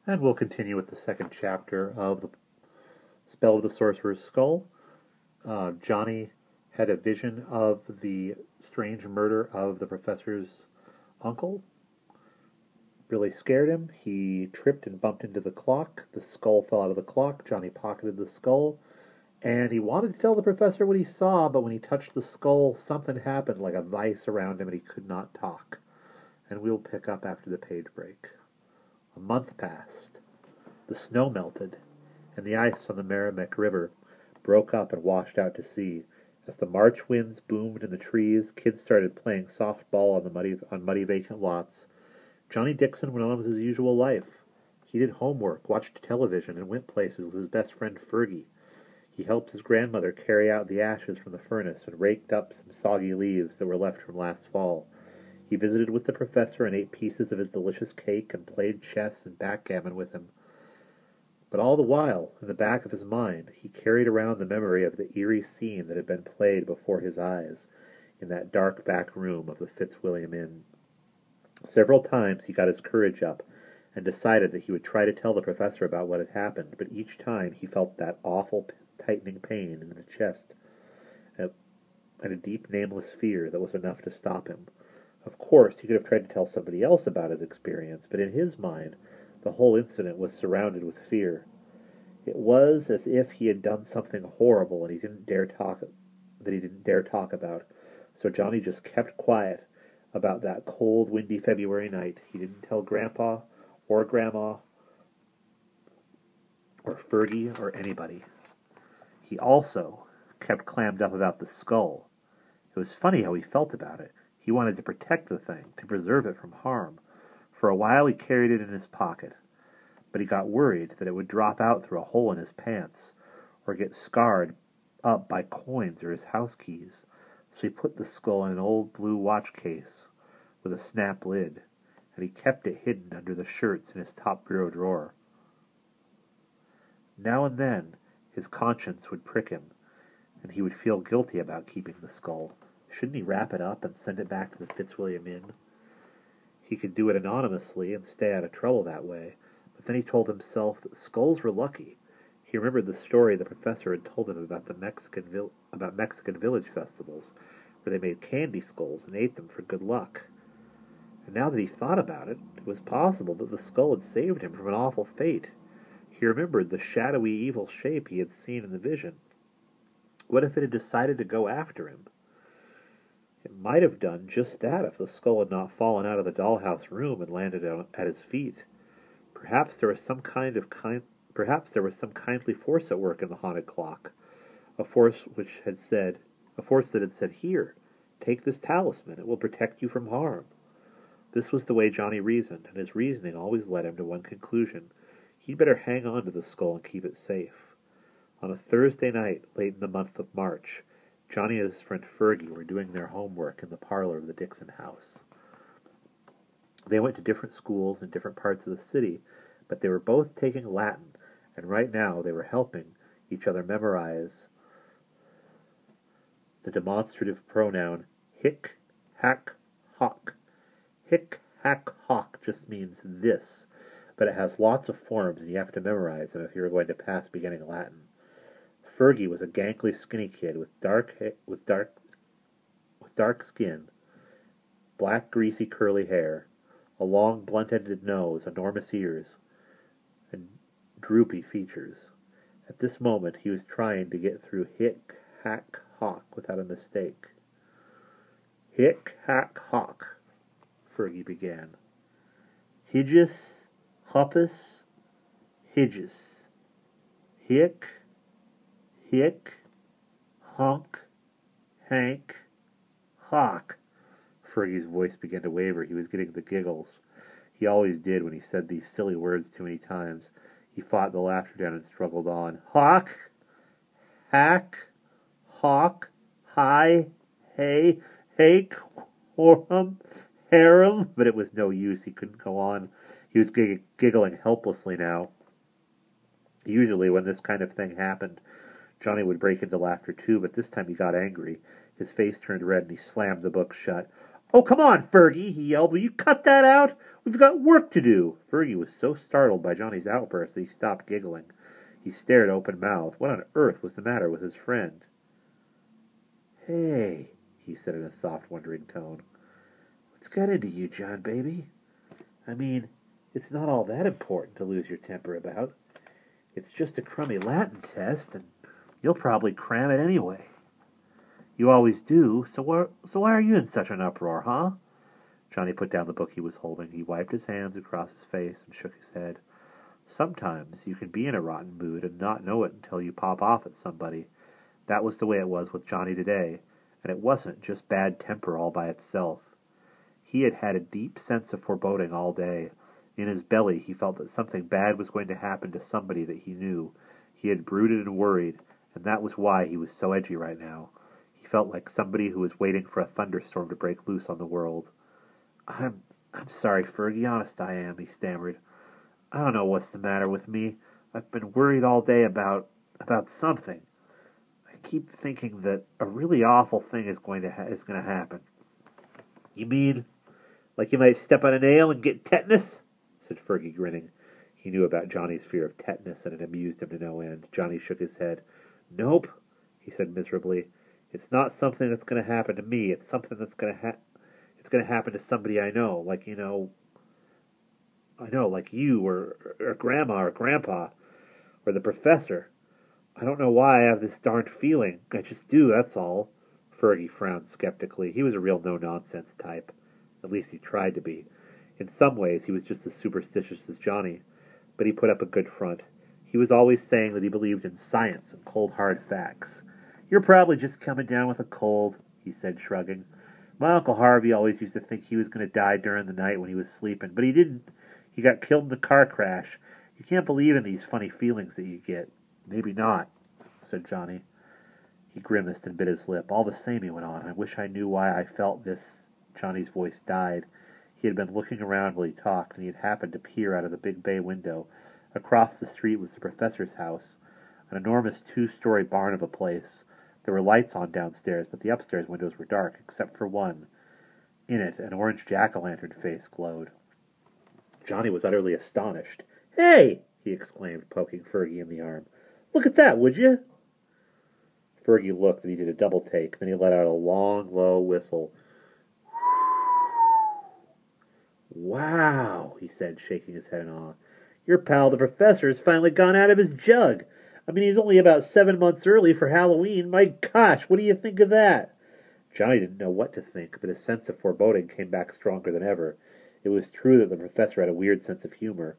And we'll continue with the second chapter of the Spell of the Sorcerer's Skull. Johnny had a vision of the strange murder of the professor's uncle. Really scared him. He tripped and bumped into the clock. The skull fell out of the clock. Johnny pocketed the skull. And he wanted to tell the professor what he saw, but when he touched the skull, something happened like a vice around him and he could not talk. And we'll pick up after the page break. A month passed. The snow melted, and the ice on the Merrimack River broke up and washed out to sea. As the March winds boomed in the trees, kids started playing softball on muddy vacant lots. Johnny Dixon went on with his usual life. He did homework, watched television, and went places with his best friend Fergie. He helped his grandmother carry out the ashes from the furnace and raked up some soggy leaves that were left from last fall. He visited with the professor and ate pieces of his delicious cake and played chess and backgammon with him. But all the while, in the back of his mind, he carried around the memory of the eerie scene that had been played before his eyes in that dark back room of the Fitzwilliam Inn. Several times he got his courage up and decided that he would try to tell the professor about what had happened, but each time he felt that awful tightening pain in the chest and a deep nameless fear that was enough to stop him. Of course, he could have tried to tell somebody else about his experience, but in his mind, the whole incident was surrounded with fear. It was as if he had done something horrible and he didn't dare talk about. So Johnny just kept quiet about that cold, windy February night. He didn't tell Grandpa or Grandma or Fergie or anybody. He also kept clammed up about the skull. It was funny how he felt about it. He wanted to protect the thing, to preserve it from harm. For a while he carried it in his pocket, but he got worried that it would drop out through a hole in his pants, or get scarred up by coins or his house keys. So he put the skull in an old blue watch case with a snap lid, and he kept it hidden under the shirts in his top bureau drawer. Now and then his conscience would prick him, and he would feel guilty about keeping the skull. Shouldn't he wrap it up and send it back to the Fitzwilliam Inn? He could do it anonymously and stay out of trouble that way, but then he told himself that skulls were lucky. He remembered the story the professor had told him about Mexican village festivals, where they made candy skulls and ate them for good luck. And now that he thought about it, it was possible that the skull had saved him from an awful fate. He remembered the shadowy evil shape he had seen in the vision. What if it had decided to go after him? It might have done just that if the skull had not fallen out of the dollhouse room and landed at his feet. Perhaps there was some kindly force at work in the haunted clock, a force that had said, "Here, take this talisman; it will protect you from harm." This was the way Johnny reasoned, and his reasoning always led him to one conclusion: he'd better hang on to the skull and keep it safe. On a Thursday night, late in the month of March, Johnny and his friend Fergie were doing their homework in the parlor of the Dixon house. They went to different schools in different parts of the city, but they were both taking Latin, and right now they were helping each other memorize the demonstrative pronoun hic, hac, hoc. Hic, hac, hoc just means this, but it has lots of forms and you have to memorize them if you're going to pass beginning Latin. Fergie was a gangly, skinny kid with dark skin, black, greasy, curly hair, a long, blunt-ended nose, enormous ears, and droopy features. At this moment, he was trying to get through hic, hac, hoc without a mistake. Hic, hac, hoc, Fergie began. Higis, hoppus, higis. Hic, honk, hank, hock. Fergie's voice began to waver. He was getting the giggles. He always did when he said these silly words too many times. He fought the laughter down and struggled on. Hawk, hack, hawk, hi, hey, hake, horum, harem. But it was no use. He couldn't go on. He was giggling helplessly now. Usually when this kind of thing happened, Johnny would break into laughter too, but this time he got angry. His face turned red and he slammed the book shut. "Oh, come on, Fergie," he yelled. "Will you cut that out? We've got work to do." Fergie was so startled by Johnny's outburst that he stopped giggling. He stared open-mouthed. What on earth was the matter with his friend? "Hey," he said in a soft, wondering tone. "What's got into you, John, baby? I mean, it's not all that important to lose your temper about. It's just a crummy Latin test, and you'll probably cram it anyway. You always do, so why are you in such an uproar, huh?" Johnny put down the book he was holding. He wiped his hands across his face and shook his head. "Sometimes you can be in a rotten mood and not know it until you pop off at somebody. That was the way it was with Johnny today, and it wasn't just bad temper all by itself. He had had a deep sense of foreboding all day. In his belly he felt that something bad was going to happen to somebody that he knew. He had brooded and worried, and that was why he was so edgy right now. He felt like somebody who was waiting for a thunderstorm to break loose on the world. I'm sorry, Fergie, honest I am," he stammered. "I don't know what's the matter with me. I've been worried all day about something. I keep thinking that a really awful thing is going to happen." "You mean like you might step on a nail and get tetanus?" said Fergie, grinning. He knew about Johnny's fear of tetanus, and it amused him to no end. Johnny shook his head. "Nope," he said miserably. "It's not something that's going to happen to me. It's something that's going to happen to somebody I know, like like you or Grandma or Grandpa or the Professor. I don't know why I have this darned feeling. I just do, that's all." Fergie frowned skeptically. He was a real no-nonsense type. At least he tried to be. In some ways, he was just as superstitious as Johnny, but he put up a good front. He was always saying that he believed in science and cold, hard facts. "You're probably just coming down with a cold," he said, shrugging. "My Uncle Harvey always used to think he was going to die during the night when he was sleeping, but he didn't. He got killed in a car crash. You can't believe in these funny feelings that you get." "Maybe not," said Johnny. He grimaced and bit his lip. "All the same," he went on, "I wish I knew why I felt this." Johnny's voice died. He had been looking around while he talked, and he had happened to peer out of the big bay window. Across the street was the professor's house, an enormous 2-story barn of a place. There were lights on downstairs, but the upstairs windows were dark, except for one. In it, an orange jack-o'-lantern face glowed. Johnny was utterly astonished. "Hey!" he exclaimed, poking Fergie in the arm. "Look at that, would you?" Fergie looked, and he did a double take. Then he let out a long, low whistle. "Wow," he said, shaking his head in awe. "Your pal the Professor has finally gone out of his jug. I mean, he's only about 7 months early for Halloween. My gosh, what do you think of that?" Johnny didn't know what to think, but his sense of foreboding came back stronger than ever. It was true that the Professor had a weird sense of humor,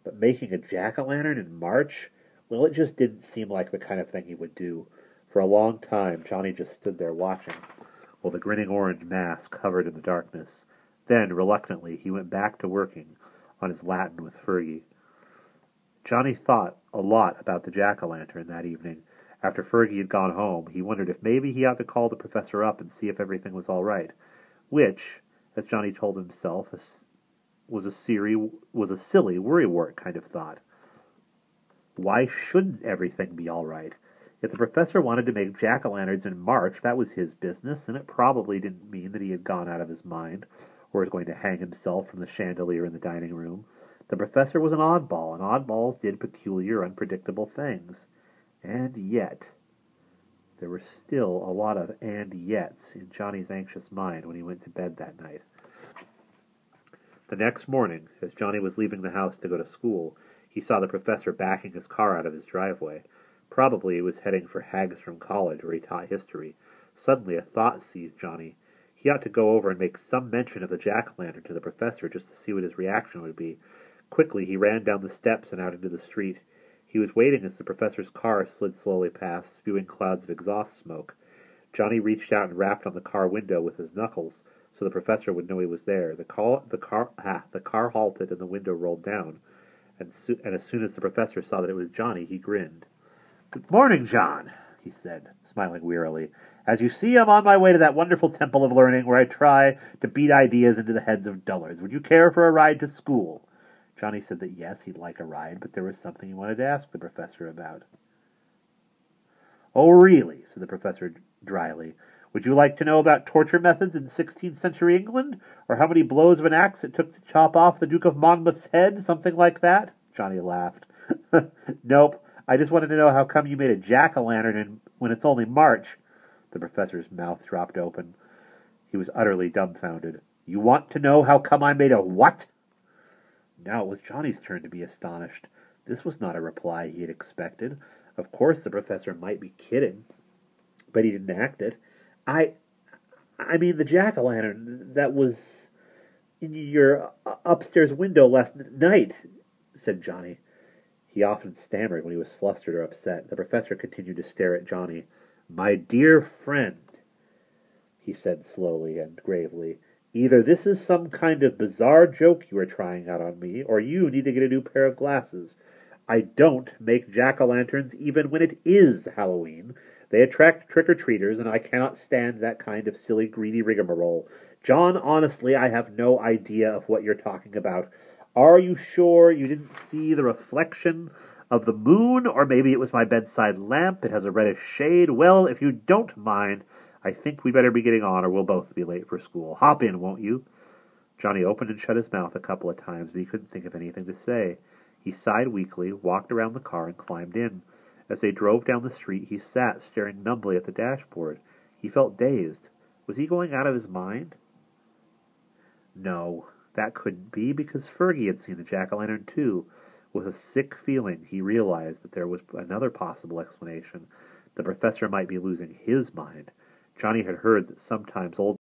but making a jack-o'-lantern in March? Well, it just didn't seem like the kind of thing he would do. For a long time, Johnny just stood there watching, while the grinning orange mask hovered in the darkness. Then, reluctantly, he went back to working on his Latin with Fergie. Johnny thought a lot about the jack-o'-lantern that evening. After Fergie had gone home, he wondered if maybe he ought to call the Professor up and see if everything was all right, which, as Johnny told himself, was a silly, worrywart kind of thought. Why shouldn't everything be all right? If the Professor wanted to make jack-o'-lanterns in March, that was his business, and it probably didn't mean that he had gone out of his mind, or was going to hang himself from the chandelier in the dining room. The Professor was an oddball, and oddballs did peculiar, unpredictable things. And yet, there were still a lot of and-yets in Johnny's anxious mind when he went to bed that night. The next morning, as Johnny was leaving the house to go to school, he saw the Professor backing his car out of his driveway. Probably he was heading for Hagstrom College, where he taught history. Suddenly a thought seized Johnny. He ought to go over and make some mention of the jack-o'-lantern to the Professor just to see what his reaction would be. Quickly he ran down the steps and out into the street. He was waiting as the Professor's car slid slowly past, spewing clouds of exhaust smoke. Johnny reached out and rapped on the car window with his knuckles, so the Professor would know he was there. The car halted and the window rolled down, and as soon as the Professor saw that it was Johnny, he grinned. "Good morning, John," he said, smiling wearily. "As you see, I'm on my way to that wonderful temple of learning where I try to beat ideas into the heads of dullards. Would you care for a ride to school?" Johnny said that yes, he'd like a ride, but there was something he wanted to ask the Professor about. "Oh, really?" said the Professor dryly. Would you like to know about torture methods in 16th century England? Or how many blows of an axe it took to chop off the Duke of Monmouth's head? Something like that? Johnny laughed. Nope. I just wanted to know how come you made a jack-o'-lantern when it's only March. The professor's mouth dropped open. He was utterly dumbfounded. You want to know how come I made a what? Now it was Johnny's turn to be astonished. This was not a reply he had expected. Of course the professor might be kidding, but he didn't act it. I mean the jack-o'-lantern that was in your upstairs window last night, said Johnny. He often stammered when he was flustered or upset. The professor continued to stare at Johnny. My dear friend, he said slowly and gravely, either this is some kind of bizarre joke you are trying out on me, or you need to get a new pair of glasses. I don't make jack-o'-lanterns even when it is Halloween. They attract trick-or-treaters, and I cannot stand that kind of silly, greedy rigmarole. John, honestly, I have no idea of what you're talking about. Are you sure you didn't see the reflection of the moon? Or maybe it was my bedside lamp. It has a reddish shade. Well, if you don't mind, I think we better be getting on, or we'll both be late for school. Hop in, won't you? Johnny opened and shut his mouth a couple of times, but he couldn't think of anything to say. He sighed weakly, walked around the car, and climbed in. As they drove down the street, he sat staring numbly at the dashboard. He felt dazed. Was he going out of his mind? No, that couldn't be, because Fergie had seen the jack-o'-lantern too. With a sick feeling, he realized that there was another possible explanation. The professor might be losing his mind. Johnny had heard that sometimes old